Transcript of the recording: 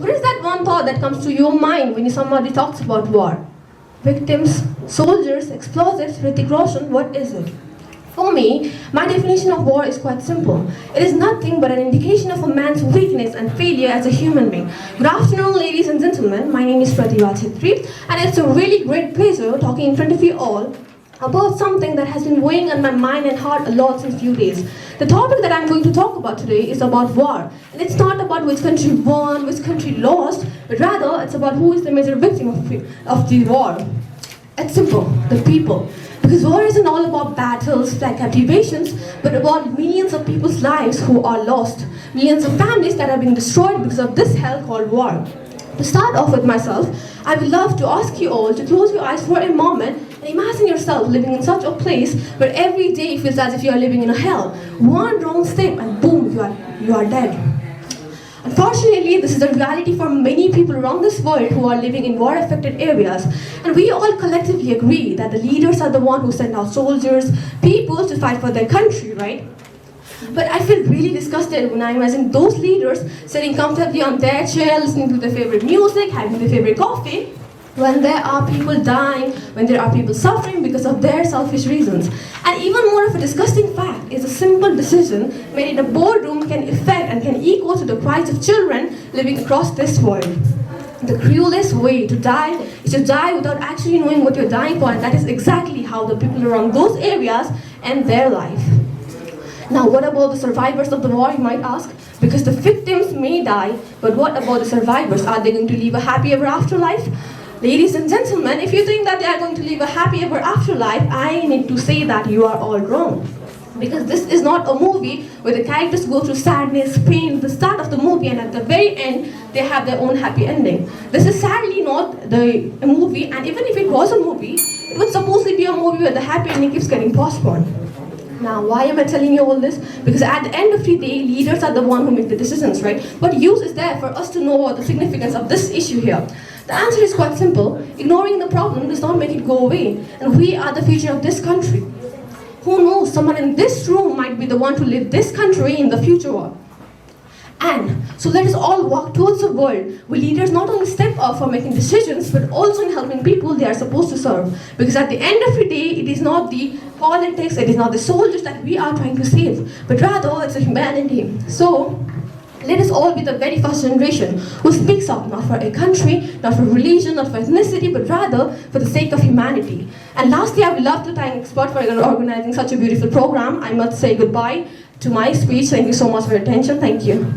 What is that one thought that comes to your mind when somebody talks about war? Victims, soldiers, explosives, Hrithik Roshan, what is it? For me, my definition of war is quite simple. It is nothing but an indication of a man's weakness and failure as a human being. Good afternoon, ladies and gentlemen. My name is Pratika Chhetri, and it's a really great pleasure talking in front of you all about something that has been weighing on my mind and heart a lot since few days. The topic that I'm going to talk about today is about war. And it's not about which country won, which country lost, but rather it's about who is the major victim of the war. It's simple, the people. Because war isn't all about battles, flag captivations, but about millions of people's lives who are lost. Millions of families that have been destroyed because of this hell called war. To start off with myself, I would love to ask you all to close your eyes for a moment and imagine yourself living in such a place where every day feels as if you are living in a hell. One wrong step and boom, you are dead. Unfortunately, this is the reality for many people around this world who are living in war-affected areas. And we all collectively agree that the leaders are the ones who send out soldiers, people to fight for their country, right? But I feel really disgusted when I imagine those leaders sitting comfortably on their chair, listening to their favorite music, having their favorite coffee, when there are people dying, when there are people suffering because of their selfish reasons. And even more of a disgusting fact is a simple decision made in a boardroom can affect and can equal to the cries of children living across this world. The cruelest way to die is to die without actually knowing what you're dying for, and that is exactly how the people around those areas end their life. Now, what about the survivors of the war, you might ask? Because the victims may die, but what about the survivors? Are they going to live a happy ever after life? Ladies and gentlemen, if you think that they are going to live a happy ever after life, I need to say that you are all wrong. Because this is not a movie where the characters go through sadness, pain at the start of the movie, and at the very end, they have their own happy ending. This is sadly not a movie, and even if it was a movie, it would supposedly be a movie where the happy ending keeps getting postponed. Now, why am I telling you all this? Because at the end of the day, leaders are the ones who make the decisions, right? What use is there for us to know about the significance of this issue here? The answer is quite simple. Ignoring the problem does not make it go away. And we are the future of this country. Who knows, someone in this room might be the one to lead this country in the future. And so let us all walk towards a world where leaders not only step up for making decisions, but also in helping people they are supposed to serve. Because at the end of the day, it is not the politics, it is not the soldiers that we are trying to save, but rather it's a humanity. So let us all be the very first generation who speaks up, not for a country, not for religion, not for ethnicity, but rather for the sake of humanity. And lastly, I would love to thank Expert for organizing such a beautiful program. I must say goodbye to my speech. Thank you so much for your attention. Thank you.